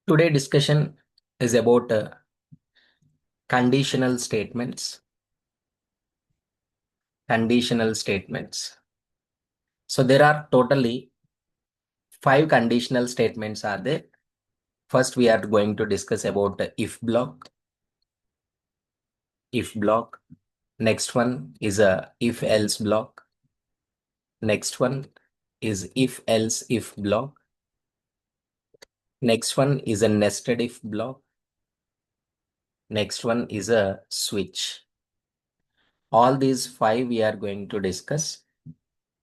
Today discussion is about conditional statements. Conditional statements. So there are totally 5 conditional statements are there. First, we are going to discuss about the if block. If block. Next one is a if else block. Next one is if else if block. Next one is a nested if block. Next one is a switch. All these 5 we are going to discuss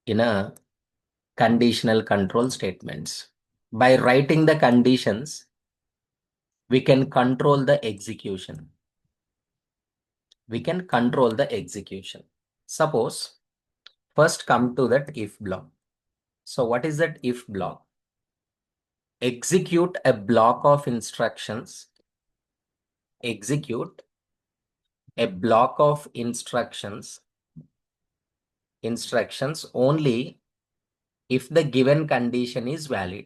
in a conditional control statements. By writing the conditions, we can control the execution. We can control the execution. Suppose, first come to that if block. So what is that if block? Execute a block of instructions. Execute a block of instructions only if the given condition is valid.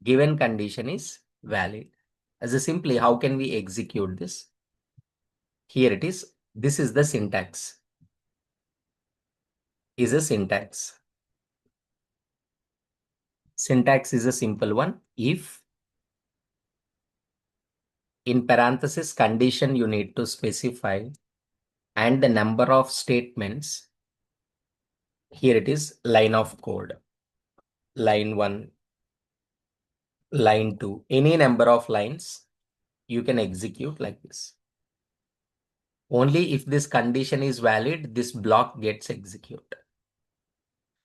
Given condition is valid. As a simply, how can we execute this? Here it is. This is the syntax. Is a syntax. Syntax is a simple one. If in parenthesis condition you need to specify and the number of statements. Here it is line of code. Line 1, line 2. Any number of lines you can execute like this. Only if this condition is valid, this block gets executed.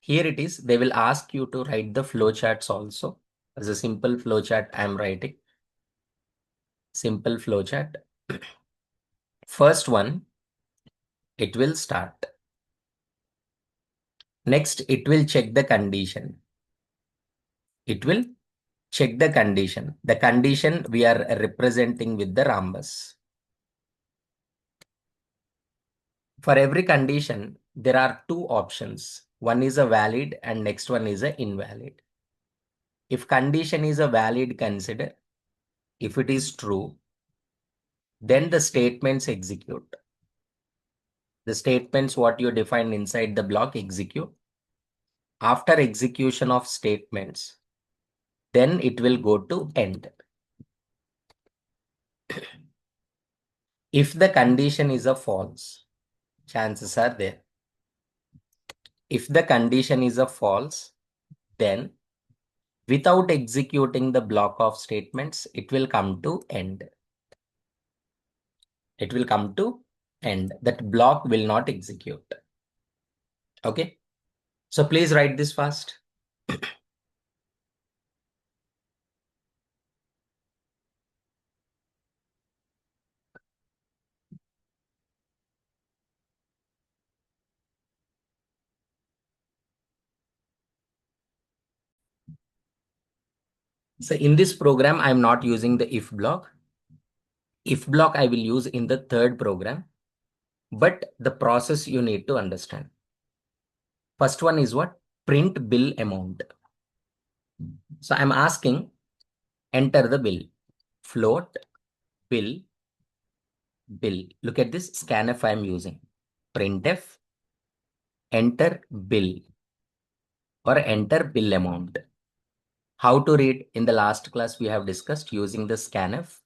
Here it is. They will ask you to write the flowcharts also. As a simple flowchart, I am writing. Simple flowchart. First one, it will start. Next, it will check the condition. It will check the condition. The condition we are representing with the rhombus. For every condition, there are 2 options. One is a valid and next one is a invalid. If condition is a valid, consider. If it is true, then the statements execute. The statements what you define inside the block execute. After execution of statements, then it will go to end. If the condition is a false, chances are there. If the condition is a false, then without executing the block of statements, it will come to end. It will come to end. That block will not execute. Okay. So please write this fast. So in this program, I'm not using the if block. If block I will use in the third program, but the process you need to understand. First one is what? Print bill amount. So I'm asking, enter the bill. Float, bill. Look at this scanf I'm using. Printf, enter bill or enter bill amount. How to read? In the last class we have discussed using the scanf.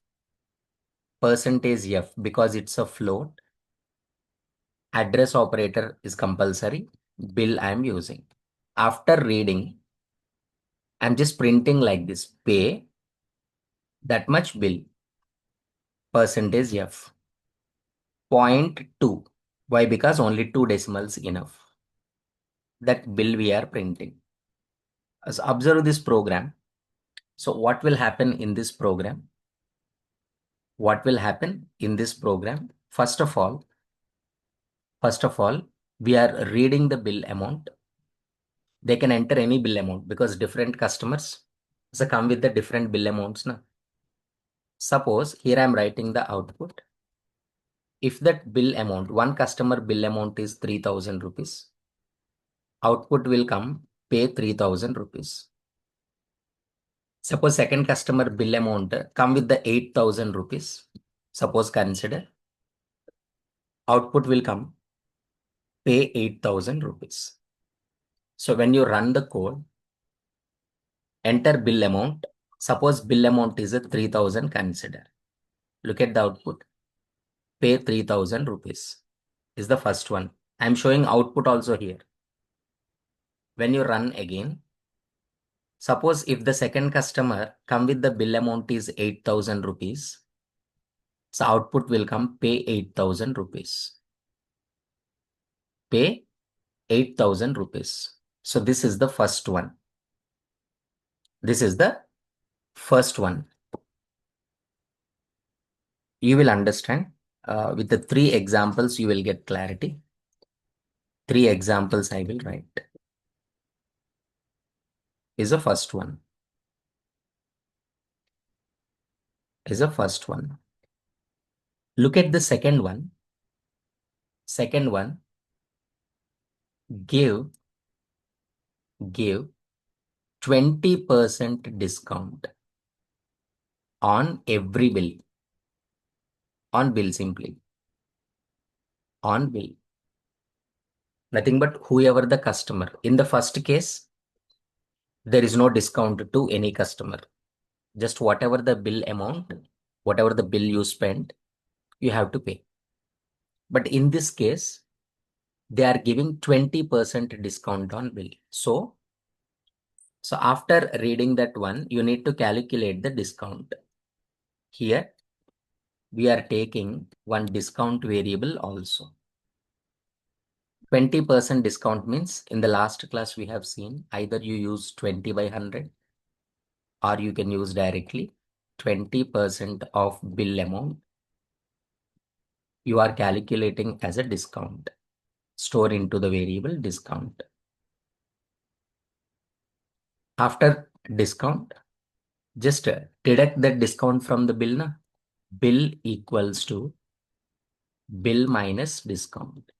%f because it's a float. Address operator is compulsory. Bill I am using. After reading, I'm just printing like this. Pay that much bill. %f. 0.2. Why? Because only 2 decimals enough. That bill we are printing. So observe this program. So what will happen in this program? What will happen in this program? First of all, we are reading the bill amount. They can enter any bill amount because different customers come with the different bill amounts. Na? Suppose here I am writing the output. If that bill amount, one customer bill amount is 3,000 rupees, output will come pay 3,000 rupees. Suppose second customer bill amount come with the 8,000 rupees. Suppose consider output will come pay 8,000 rupees. So when you run the code, enter bill amount. Suppose bill amount is a 3,000 consider. Look at the output. Pay 3,000 rupees is the first one. I'm showing output also here. When you run again, suppose if the second customer come with the bill amount is 8,000 rupees. So output will come pay 8,000 rupees. Pay 8,000 rupees. So this is the first one. This is the first one. You will understand with the 3 examples, you will get clarity. 3 examples I will write. Is the first one. Is the first one. Look at the second one. Second one, give 20% discount on every bill. On bill simply. On bill. Nothing but whoever the customer. In the first case, there is no discount to any customer. Just whatever the bill amount, whatever the bill you spent, you have to pay. But in this case, they are giving 20% discount on bill. So after reading that one, you need to calculate the discount. Here, we are taking one discount variable also. 20% discount means in the last class we have seen either you use 20 by 100 or you can use directly 20% of bill amount. You are calculating as a discount. Store into the variable discount. After discount, just deduct that discount from the bill. Na? Bill equals to bill minus discount.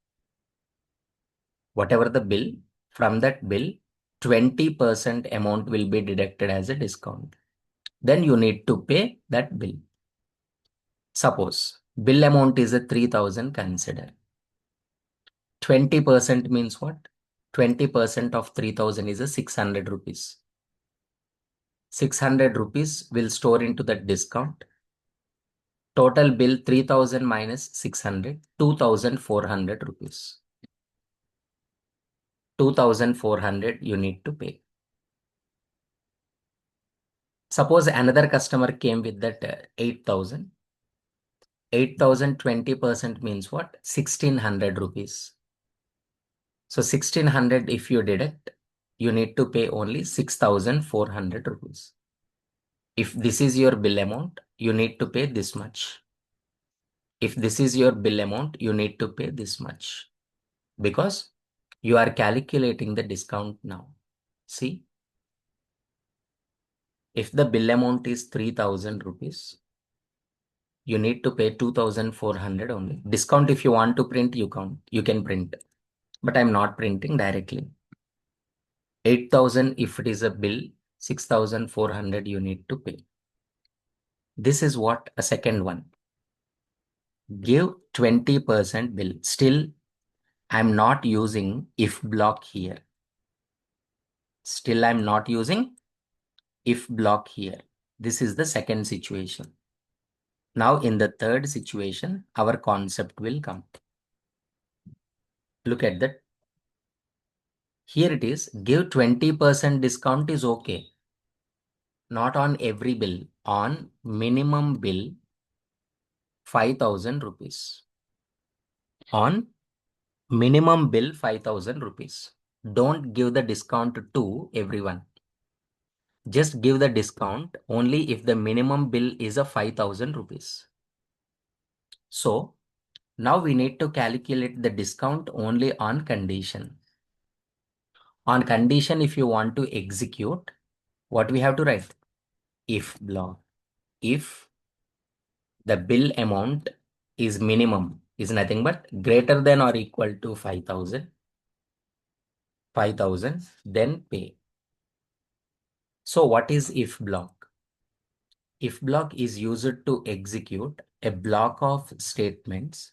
Whatever the bill, from that bill, 20% amount will be deducted as a discount. Then you need to pay that bill. Suppose bill amount is a 3,000 consider. 20% means what? 20% of 3,000 is a 600 rupees. 600 rupees will store into that discount. Total bill 3,000 minus 600, 2,400 rupees. 2,400 you need to pay. Suppose another customer came with that 8,000. 8,000 20% means what? 1,600 rupees. So 1,600 if you deduct, you need to pay only 6,400 rupees. If this is your bill amount, you need to pay this much. If this is your bill amount, you need to pay this much. Because you are calculating the discount now. See, if the bill amount is 3,000 rupees, you need to pay 2,400 only. Discount if you want to print, you can print. But I'm not printing directly. 8,000 if it is a bill, 6,400 you need to pay. This is what a second one. Give 20% bill. Still, I'm not using if block here. Still, I'm not using if block here. This is the second situation. Now, in the third situation, our concept will come. Look at that. Here it is, give 20% discount is okay. Not on every bill, on minimum bill, 5,000 rupees. On minimum bill, 5,000 rupees. Don't give the discount to everyone. Just give the discount only if the minimum bill is a 5,000 rupees. So now we need to calculate the discount only on condition. On condition, if you want to execute, what we have to write? If block. If the bill amount is minimum, is nothing but greater than or equal to 5,000, then pay. So what is if block? If block is used to execute a block of statements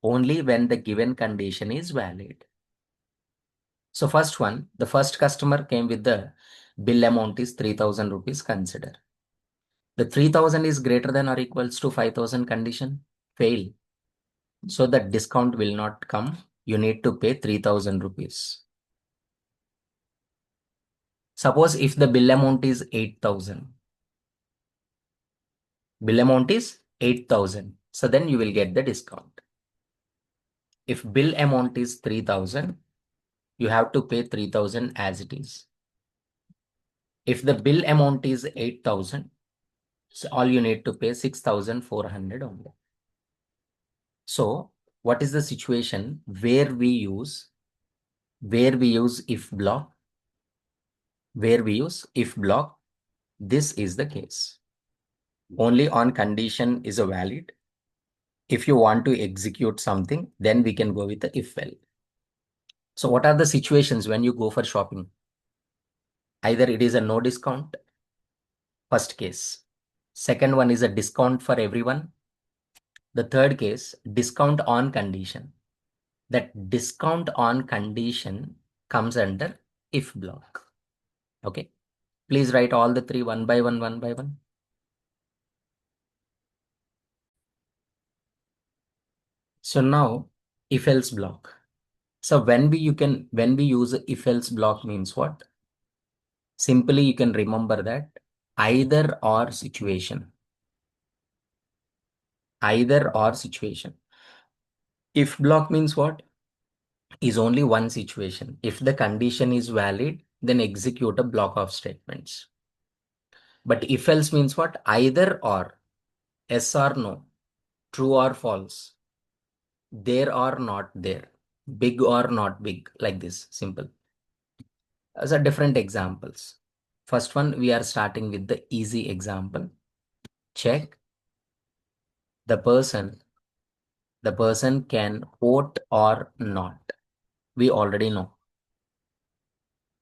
only when the given condition is valid. So first one, the first customer came with the bill amount is 3,000 rupees consider. The 3,000 is greater than or equals to 5,000 condition, fail. So the discount will not come. You need to pay 3,000 rupees. Suppose if the bill amount is 8,000. Bill amount is 8,000. So then you will get the discount. If bill amount is 3,000, you have to pay 3,000 as it is. If the bill amount is 8,000, so all you need to pay 6,400 only. So what is the situation where we use if block? Where we use if block, this is the case. Only on condition is a valid. If you want to execute something, then we can go with the if well. So what are the situations when you go for shopping? Either it is a no discount, first case. Second one is a discount for everyone. The third case, discount on condition. That discount on condition comes under if block. Okay. Please write all the three one by one. So now if else block. So when we use if else block means what? Simply you can remember that either or situation. Either or situation. If block means what? Is only one situation. If the condition is valid, then execute a block of statements. But if else means what? Either or, yes or no, true or false, there or not there, big or not big, like this, simple. As a different examples. First one, we are starting with the easy example. Check the person can vote or not. We already know.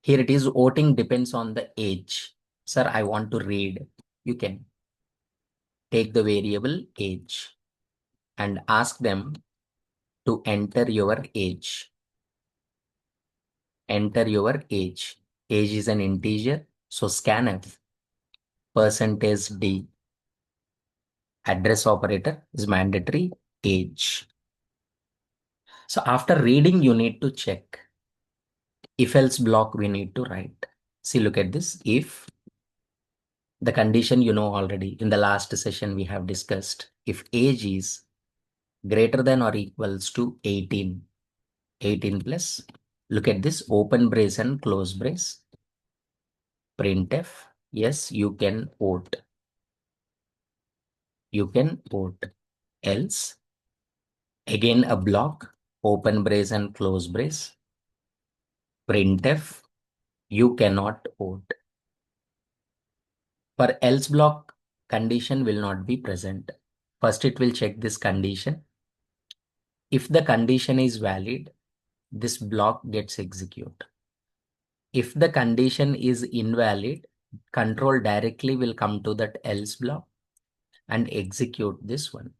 Here it is, voting depends on the age. Sir, I want to read. You can take the variable age and ask them to enter your age. Enter your age. Age is an integer, so scanf percentage %d. Address operator is mandatory, age. So after reading, you need to check. If else block we need to write. See, look at this. If the condition you know already in the last session we have discussed, if age is greater than or equals to 18, 18 plus, look at this, open brace and close brace, printf, yes, you can vote. You can vote. Else, again a block, open brace and close brace, printf, you cannot vote. For else block, condition will not be present. First, it will check this condition. If the condition is valid, this block gets executed. If the condition is invalid, control directly will come to that else block and execute this one.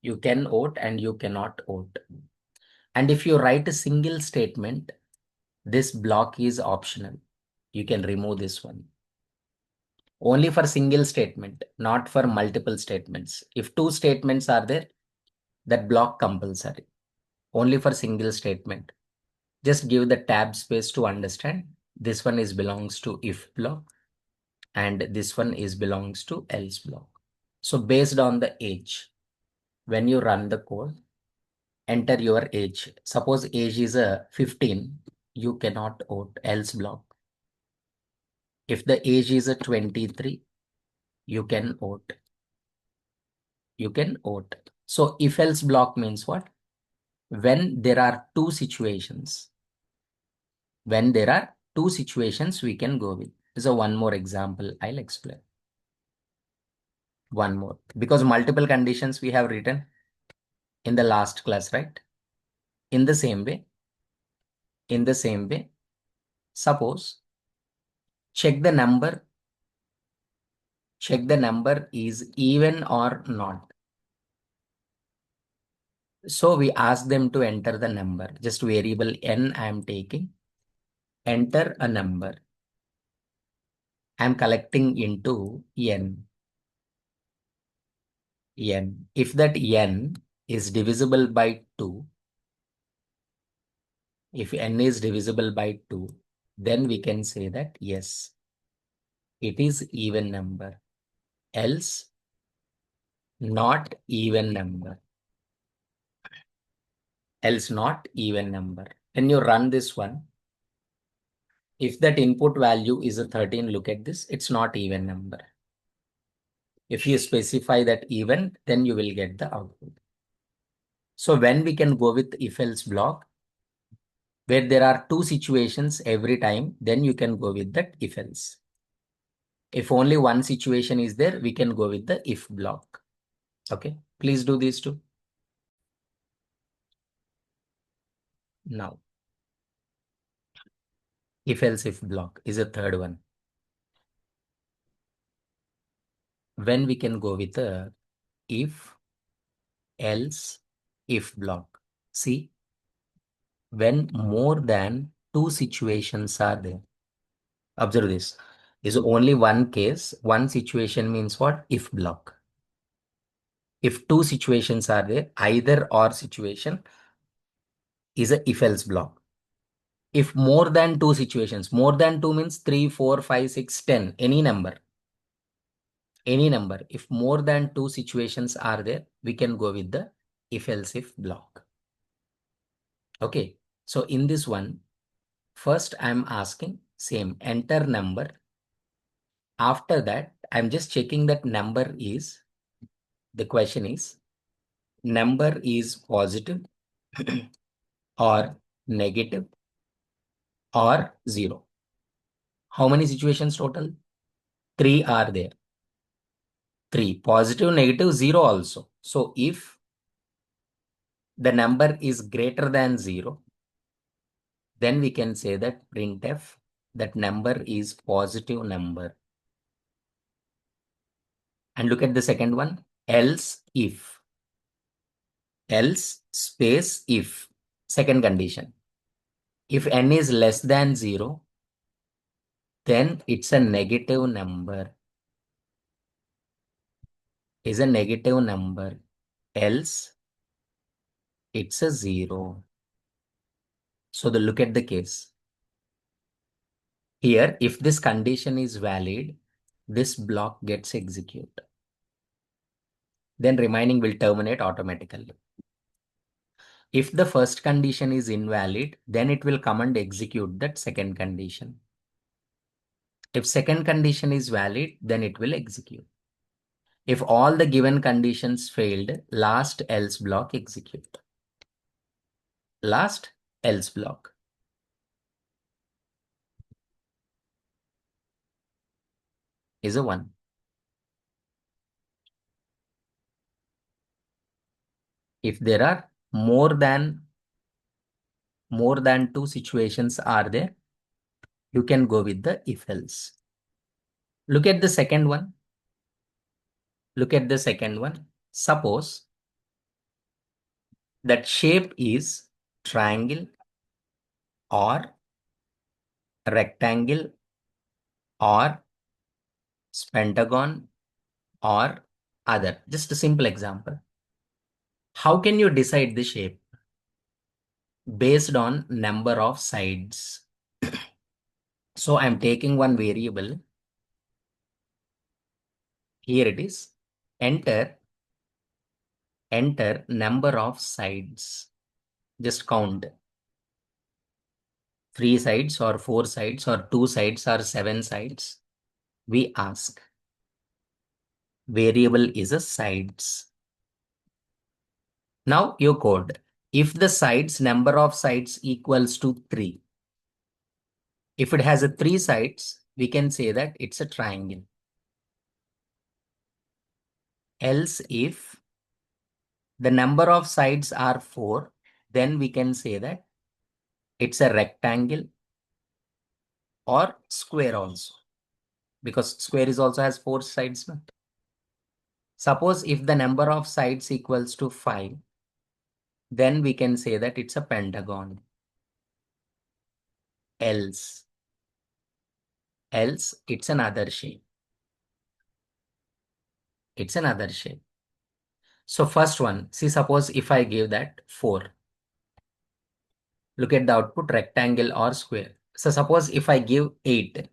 You can vote and you cannot vote. And if you write a single statement, this block is optional. You can remove this one. Only for single statement, not for multiple statements. If two statements are there, that block compulsory. Only for single statement. Just give the tab space to understand. This one is belongs to if block and this one is belongs to else block. So based on the age, when you run the code, enter your age. Suppose age is a 15, you cannot vote else block. If the age is a 23, you can vote. You can vote. So if else block means what? When there are two situations. When there are two situations, we can go with. So one more example I'll explain. One more. Because multiple conditions we have written in the last class, right? In the same way, suppose check the number check the number is even or not. So we ask them to enter the number. Just variable n I am taking. Enter a number. I am collecting into n. N. If that n is divisible by 2, if n is divisible by 2, then we can say that yes, it is even number. Else, not even number. Else not even number. When you run this one, if that input value is a 13, look at this, it's not even number. If you specify that even, then you will get the output. So when we can go with if else block, where there are two situations every time, then you can go with that if else. If only one situation is there, we can go with the if block. Okay, please do these two. Now, if else if block is a third one. When we can go with a if else if block. See, when more than two situations are there. Observe this. Is only one case. One situation means what? If block. If two situations are there, either or situation is a if else block. If more than two situations, more than two means 3, 4, 5, 6, 10, any number. Any number. If more than two situations are there, we can go with the if else if block. Okay. So in this one, first I'm asking same enter number. After that, I'm just checking that number is, the question is, number is positive or negative or 0. How many situations total? 3 are there. 3. Positive, negative, 0 also. So if the number is greater than 0, then we can say that printf, that number is positive number. And look at the second one, else if. Else space if. Second condition. If n is less than 0, then it's a negative number. Is a negative number. Else it's a 0. So look at the case. Here, if this condition is valid, this block gets executed. Then remaining will terminate automatically. If the first condition is invalid, then it will come and execute that second condition. If second condition is valid, then it will execute. If all the given conditions failed, last else block execute. Last else block. Is a 1. If there are more than two situations are there, you can go with the if else. Look at the second one. Look at the second one. Suppose that shape is triangle or rectangle or pentagon or other. Just a simple example. How can you decide the shape? Based on number of sides. So I'm taking one variable. Here it is. Enter number of sides. Just count. 3 sides or 4 sides or 2 sides or 7 sides. We ask. Variable is a sides. Now your code. If the sides, number of sides equals to 3. If it has a 3 sides, we can say that it's a triangle. Else if the number of sides are 4, then we can say that it's a rectangle or square also. because square is also has 4 sides. No? Suppose if the number of sides equals to 5, then we can say that it's a pentagon. Else it's another shape. It's another shape. So first one, see, suppose if I give that 4, look at the output, rectangle or square. So suppose if I give 8,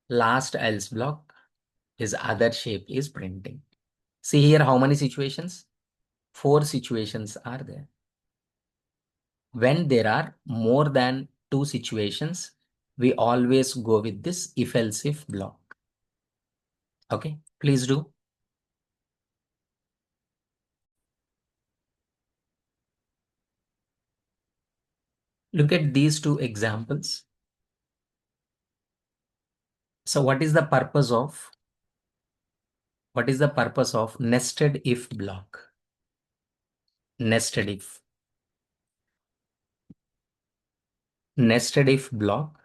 last else block is other shape is printing. See here how many situations? 4 situations are there. When there are more than 2 situations, we always go with this if else if block. Okay, please do. Look at these 2 examples. So what is the purpose of nested if block? Nested if block,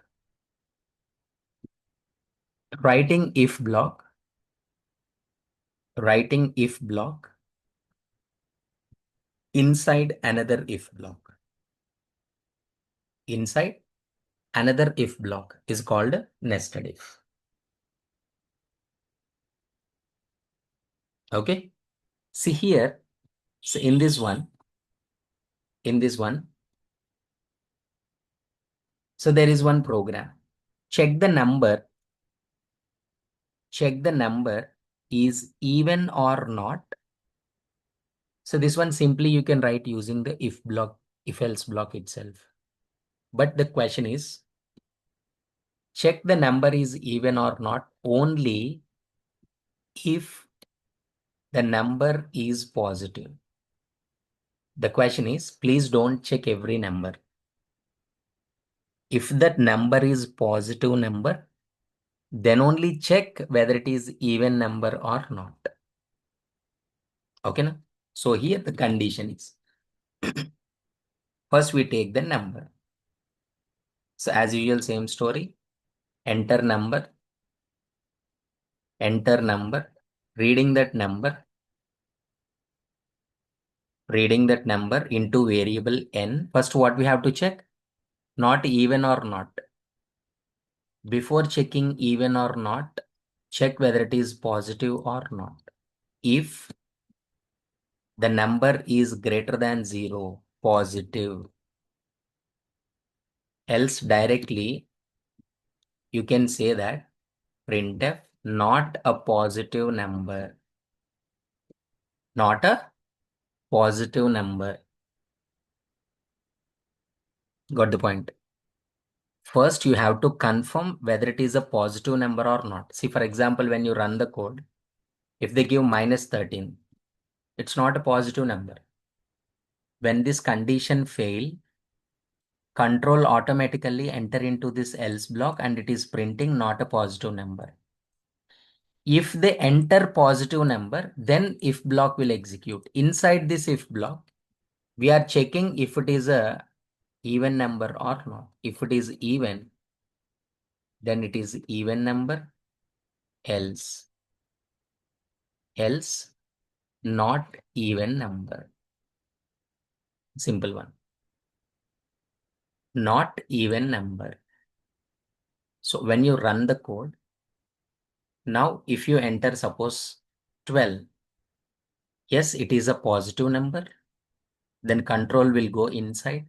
writing if block inside another if block. Inside another if block is called nested if. Okay, see here, so in this one, so there is one program. Check the number is even or not. So this one simply you can write using the if block, if else block itself. But the question is, check the number is even or not only if the number is positive. The question is, please don't check every number. If that number is positive number, then only check whether it is even number or not. Okay, na? So here the condition is, first we take the number. So as usual, same story, enter number, reading that number into variable n. First, what we have to check? Not even or not. Before checking even or not, check whether it is positive or not. If the number is greater than 0, positive. Else directly, you can say that printf not a positive number. Not a positive number. Got the point? First, you have to confirm whether it is a positive number or not. See, for example, when you run the code, if they give -13, it's not a positive number. When this condition fail, control automatically enter into this else block and it is printing not a positive number. If they enter positive number, then if block will execute. Inside this if block, we are checking if it is a even number or not. If it is even, then it is even number, else not even number. Simple one. Not even number. So when you run the code, now if you enter suppose 12, yes, it is a positive number. Then control will go inside.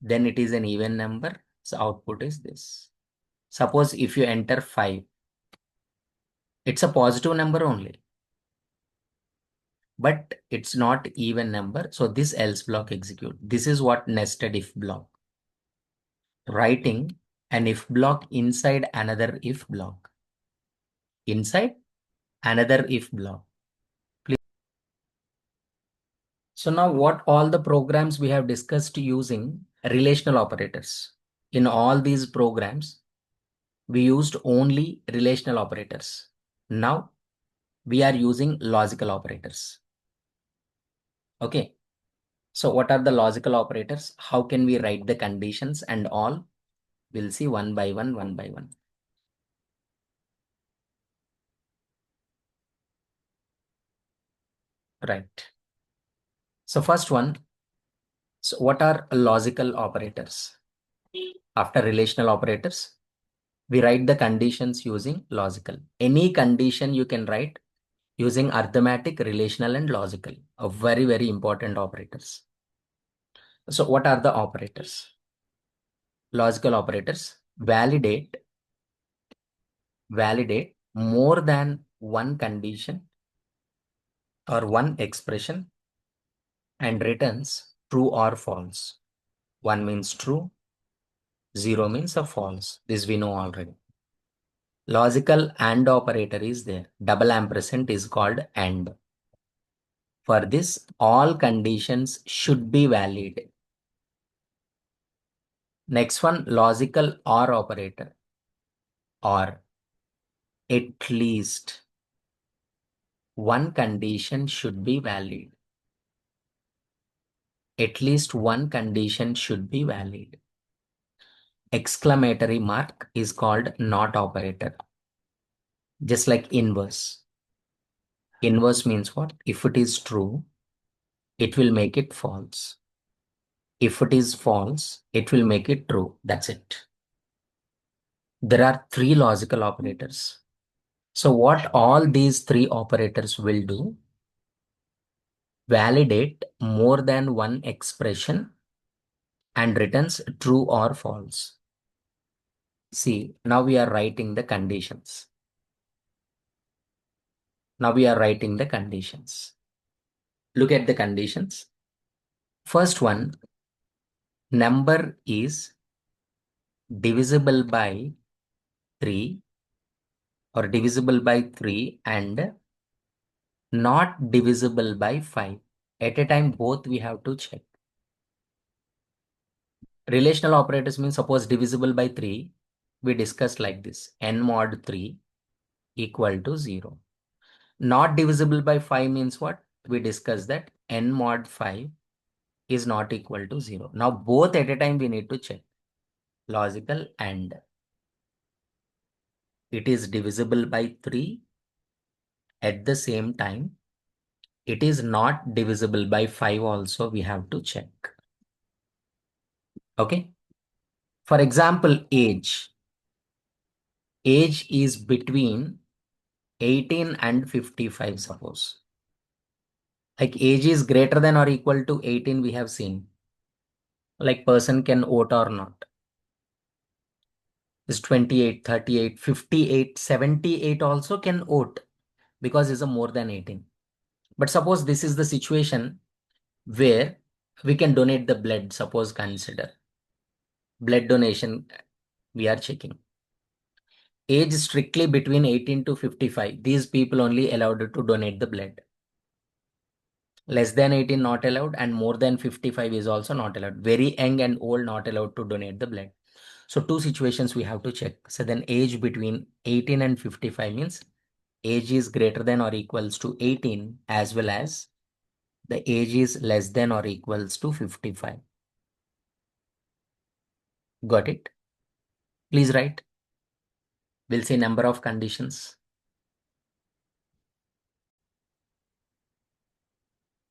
Then it is an even number. So output is this. Suppose if you enter 5, it's a positive number only. But it's not even number. So this else block execute. This is what nested if block. Writing an if block inside another if block. Inside another if block. So now what all the programs we have discussed using relational operators. In all these programs, we used only relational operators. Now we are using logical operators. Okay. So what are the logical operators? How can we write the conditions and all? We'll see one by one. Right. So first one, so what are logical operators? After relational operators, we write the conditions using logical. Any condition you can write using arithmetic, relational, and logical, are very, very important operators. So what are the operators? Logical operators validate more than one condition or one expression and returns true or false. One means true, zero means a false. This we know already. Logical AND operator is there. Double ampersand is called AND. For this, all conditions should be valid. Next one, logical OR operator. Or at least one condition should be valid. At least one condition should be valid. Exclamatory mark is called NOT operator. Just like inverse. Inverse means what? If it is true, it will make it false. If it is false, it will make it true. That's it. There are three logical operators. So what all these three operators will do? Validate more than one expression and returns true or false. See, now we are writing the conditions. Now we are writing the conditions. Look at the conditions. First one, number is divisible by 3 or divisible by 3 and not divisible by 5. At a time, both we have to check. Relational operators means suppose divisible by 3, we discussed like this, n mod 3 equal to 0. Not divisible by 5 means what? We discussed that n mod 5 is not equal to 0. Now both at a time we need to check. Logical AND. It is divisible by 3 at the same time. It is not divisible by 5 also we have to check. Okay. For example, age. Age is between 18 and 55, suppose. Like age is greater than or equal to 18 we have seen. Like person can vote or not. Is 28, 38, 58, 78 also can vote because is a more than 18. But suppose this is the situation where we can donate the blood. Suppose consider blood donation we are checking. Age strictly between 18 to 55. These people only allowed to donate the blood. Less than 18 not allowed and more than 55 is also not allowed. Very young and old not allowed to donate the blood. So two situations we have to check. So then age between 18 and 55 means age is greater than or equals to 18 as well as the age is less than or equals to 55. Got it? Please write. We'll see number of conditions.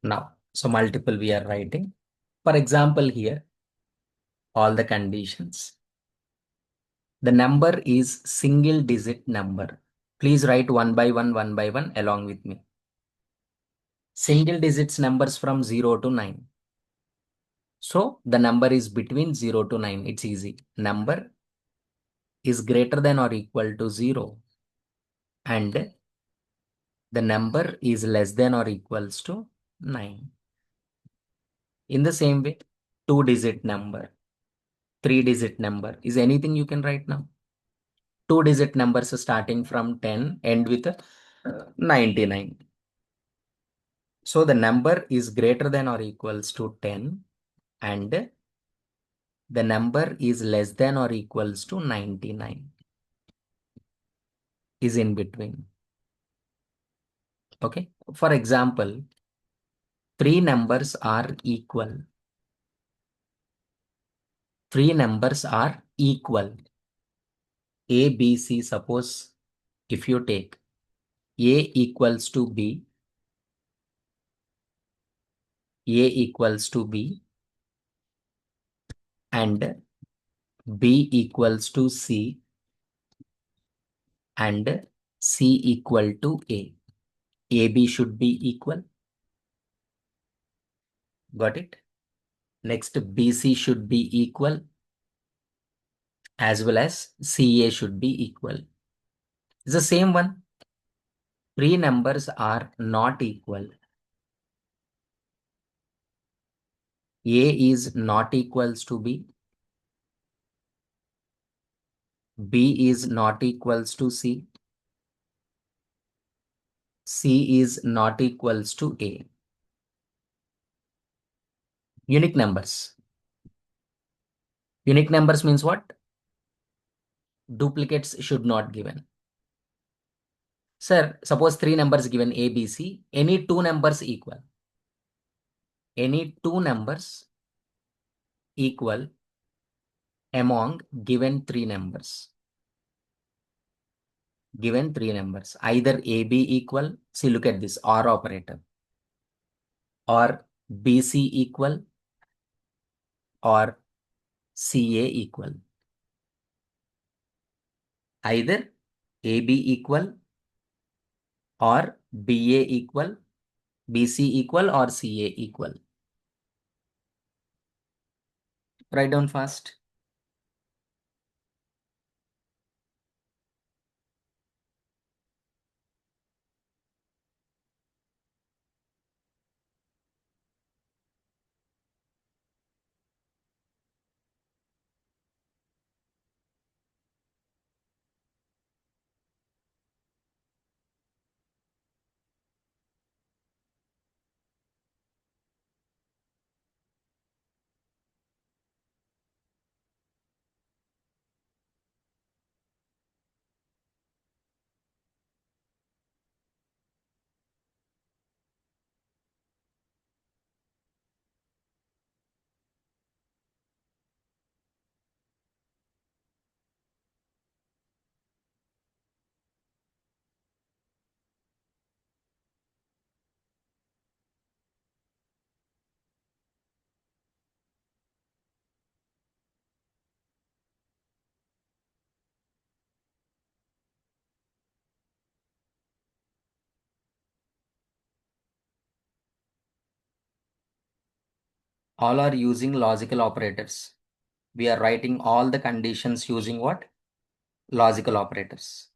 Now, so multiple we are writing. For example, here, all the conditions. The number is single digit number. Please write one by one along with me. Single digits numbers from 0 to 9. So the number is between 0 to 9. It's easy. Number is greater than or equal to 0 and the number is less than or equals to 9. In the same way, 2-digit number, 3-digit number is anything you can write now. 2-digit numbers starting from 10 end with 99. So the number is greater than or equals to 10 and the number is less than or equals to 99 is in between. Okay. For example, three numbers are equal. Three numbers are equal. A, B, C. Suppose if you take A equals to B, A equals to B and B equals to C and C equal to A. AB should be equal. Got it? Next, BC should be equal as well as CA should be equal. It's the same one. Three numbers are not equal. A is not equals to B. B is not equals to C. C is not equals to A. Unique numbers. Unique numbers means what? Duplicates should not given. Sir, suppose three numbers given A, B, C. Any two numbers equal. Any two numbers equal among given three numbers. Given three numbers. Either A, B equal. See, look at this OR operator. Or B, C equal. Or CA equal. Either AB equal or BA equal, BC equal or CA equal. Write down fast. All are using logical operators. We are writing all the conditions using what? Logical operators.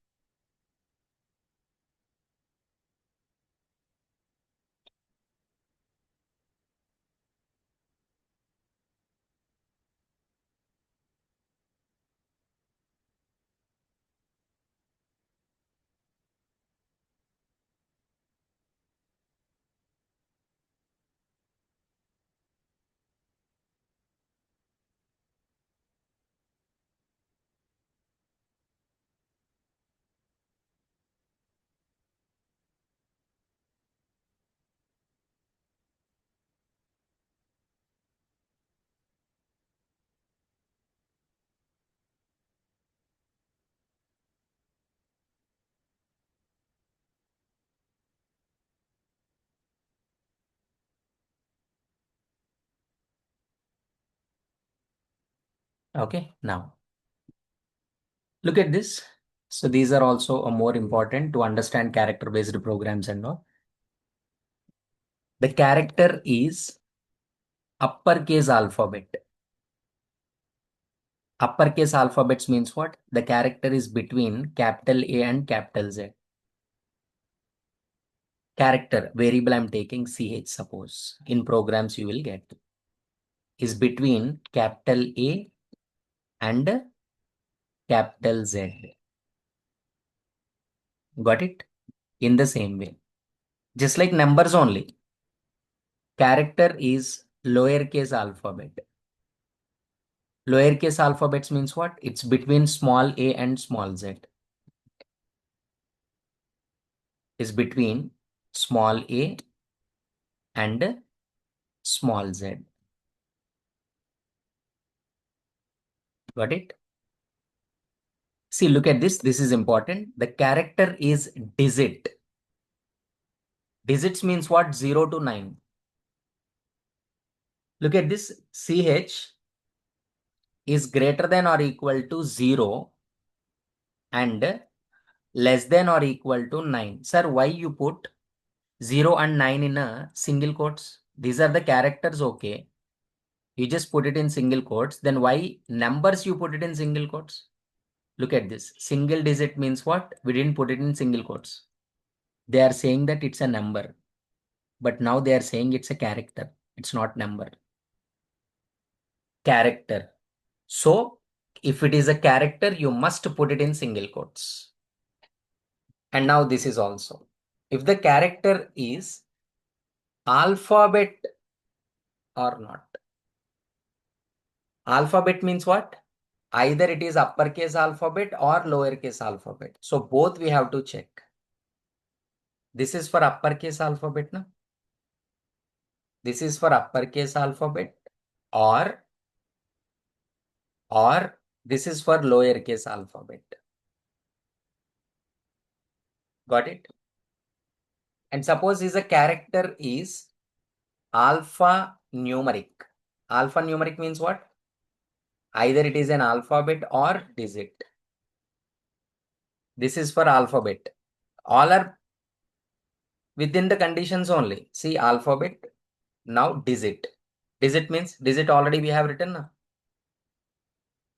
Okay, now look at this. So these are also more important to understand character-based programs and all. The character is uppercase alphabet. Uppercase alphabets means what? The character is between capital A and capital Z. Character, variable I'm taking CH suppose. In programs you will get. Is between capital A and capital Z. Got it? In the same way. Just like numbers only. Character is lowercase alphabet. Lowercase alphabets means what? It's between small a and small z. Is between small a and small z. Got it? See, look at this. This is important. The character is digit. Digits means what? 0 to 9. Look at this. CH is greater than or equal to 0 and less than or equal to 9. Sir, why you put 0 and 9 in a single quotes? These are the characters, okay. You just put it in single quotes. Then why numbers you put it in single quotes? Look at this. Single digit means what? We didn't put it in single quotes. They are saying that it's a number. But now they are saying it's a character. It's not number. Character. So if it is a character, you must put it in single quotes. And now this is also. If the character is alphabet or not. Alphabet means what? Either it is uppercase alphabet or lowercase alphabet. So both we have to check. This is for uppercase alphabet, no? This is for uppercase alphabet or this is for lowercase alphabet. Got it? And suppose is a character is alphanumeric. Alphanumeric means what? Either it is an alphabet or digit. This is for alphabet. All are within the conditions only. See alphabet, now digit. Digit means digit already we have written. Na?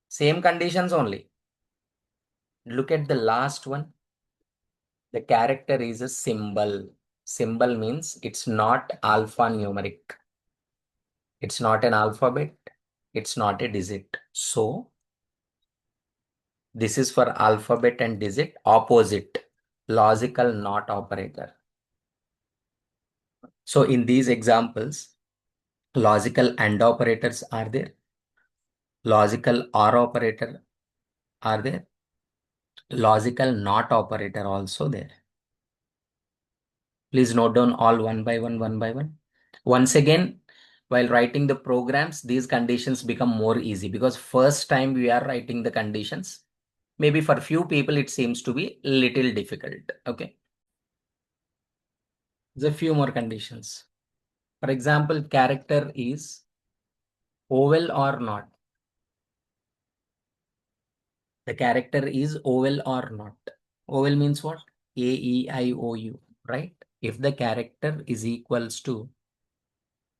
Same conditions only. Look at the last one. The character is a symbol. Symbol means it's not alphanumeric. It's not an alphabet. It's not a digit. So this is for alphabet and digit. Opposite. Logical not operator. So in these examples, logical AND operators are there. Logical OR operator are there. Logical NOT operator also there. Please note down all one by one. Once again, while writing the programs, these conditions become more easy because first time we are writing the conditions. Maybe for few people, it seems to be little difficult. Okay. There's a few more conditions. For example, character is oval or not. The character is oval or not. Oval means what? A, E, I, O, U, right? If the character is equals to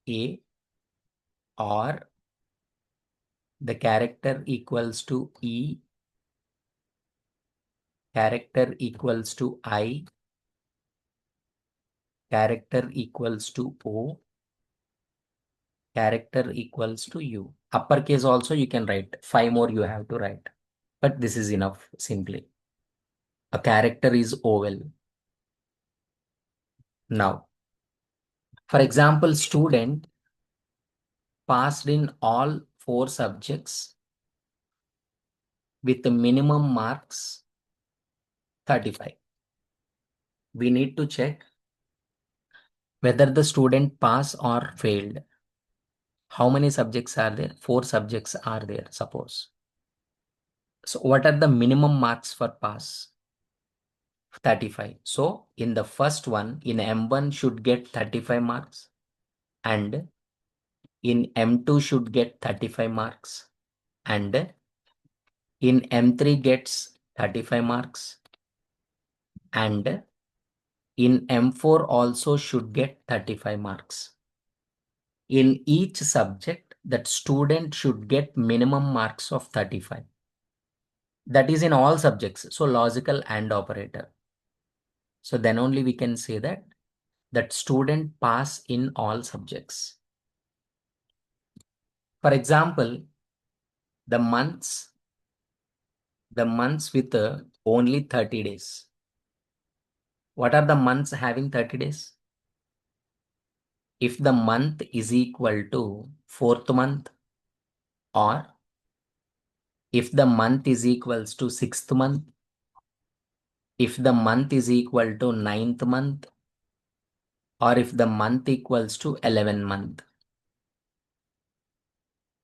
A or the character equals to E, character equals to I, character equals to O, character equals to U. Uppercase also you can write. 5 more you have to write. But this is enough simply. A character is oval. Now, for example, student passed in all 4 subjects with the minimum marks 35. We need to check whether the student passed or failed. How many subjects are there? 4 subjects are there, suppose. So what are the minimum marks for pass? 35. So in the first one, in M1 should get 35 marks and in M2 should get 35 marks and in M3 gets 35 marks and in M4 also should get 35 marks. In each subject, that student should get minimum marks of 35. That is in all subjects. So logical AND operator. So then only we can say that student pass in all subjects. For example, the months with only 30 days. What are the months having 30 days? If the month is equal to 4th month or if the month is equals to 6th month, if the month is equal to 9th month, or if the month equals to 11th month.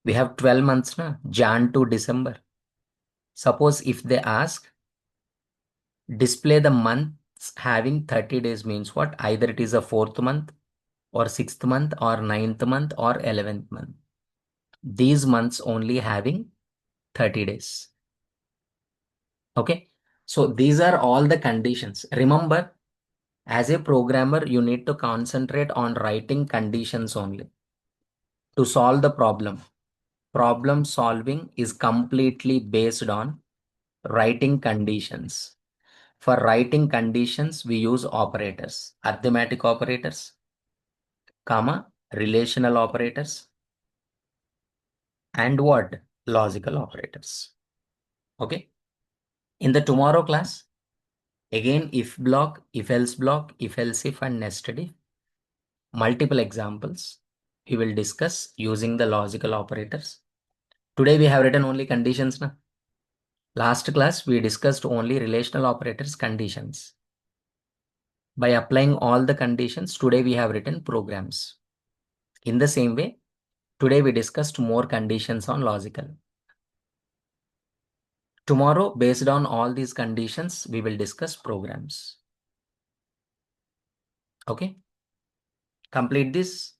We have 12 months, na? Jan to December. Suppose if they ask, display the months having 30 days means what? Either it is a 4th month or 6th month or 9th month or 11th month. These months only having 30 days. Okay. So these are all the conditions. Remember, as a programmer, you need to concentrate on writing conditions only to solve the problem. Problem solving is completely based on writing conditions. For writing conditions, we use operators, arithmetic operators, comma, relational operators, and what? Logical operators. Okay. In the tomorrow class, again, if block, if else block, if else if, and nested if. Multiple examples we will discuss using the logical operators. Today we have written only conditions. Na? Last class we discussed only relational operators conditions. By applying all the conditions, today we have written programs. In the same way, today we discussed more conditions on logical. Tomorrow, based on all these conditions, we will discuss programs. Okay. Complete this.